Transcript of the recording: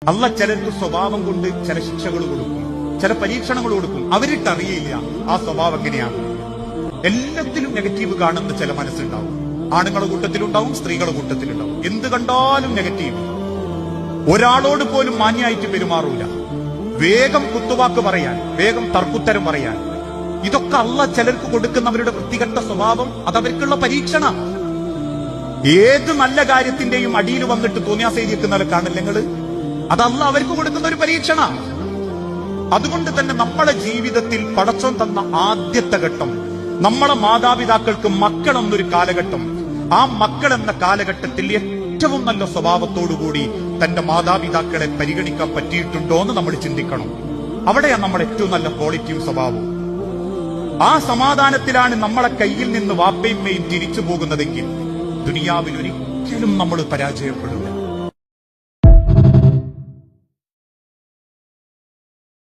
അല്ല ചിലർക്ക് സ്വഭാവം കൊണ്ട് ചില ശിക്ഷകൾ കൊടുക്കും, ചില പരീക്ഷണങ്ങൾ കൊടുക്കും. അവരിട്ടറിയില്ല ആ സ്വഭാവം എങ്ങനെയാണ്. എല്ലാത്തിലും നെഗറ്റീവ് കാണുന്ന ചില മനസ്സുണ്ടാവും. ആണുങ്ങളുടെ കൂട്ടത്തിലുണ്ടാവും, സ്ത്രീകളുടെ കൂട്ടത്തിലുണ്ടാവും. എന്ത് കണ്ടാലും നെഗറ്റീവ്. ഒരാളോട് പോലും മാന്യായിട്ട് പെരുമാറൂല. വേഗം കുത്തുവാക്ക് പറയാൻ, വേഗം തർക്കുത്തരം പറയാൻ. ഇതൊക്കെ അല്ല ചിലർക്ക് കൊടുക്കുന്നവരുടെ വൃത്തികെട്ട സ്വഭാവം. അതവർക്കുള്ള പരീക്ഷണ. ഏത് നല്ല കാര്യത്തിന്റെയും അടിയിൽ വന്നിട്ട് തോന്നിയാസെയ്തിരിക്കുന്നവരെ കാണില്ല നിങ്ങള്. അതല്ല അവർക്ക് കൊടുക്കുന്ന ഒരു പരീക്ഷണ. അതുകൊണ്ട് തന്നെ നമ്മളെ ജീവിതത്തിൽ പടച്ചോൻ തന്ന ആദ്യത്തെ ഘട്ടം, നമ്മളെ മാതാപിതാക്കൾക്ക് മക്കൾ എന്നൊരു കാലഘട്ടം. ആ മക്കൾ എന്ന കാലഘട്ടത്തിൽ ഏറ്റവും നല്ല സ്വഭാവത്തോടുകൂടി തന്റെ മാതാപിതാക്കളെ പരിഗണിക്കാൻ പറ്റിയിട്ടുണ്ടോ എന്ന് നമ്മൾ ചിന്തിക്കണം. അവിടെയാണ് നമ്മുടെ ഏറ്റവും നല്ല ക്വാളിറ്റിയും സ്വഭാവവും. ആ സമാധാനത്തിലാണ് നമ്മളെ കയ്യിൽ നിന്ന് വാപ്പയുമ്മയും തിരിച്ചു പോകുന്നതെങ്കിൽ ദുനിയാവിൽ ഒരിക്കലും നമ്മൾ പരാജയപ്പെടില്ല.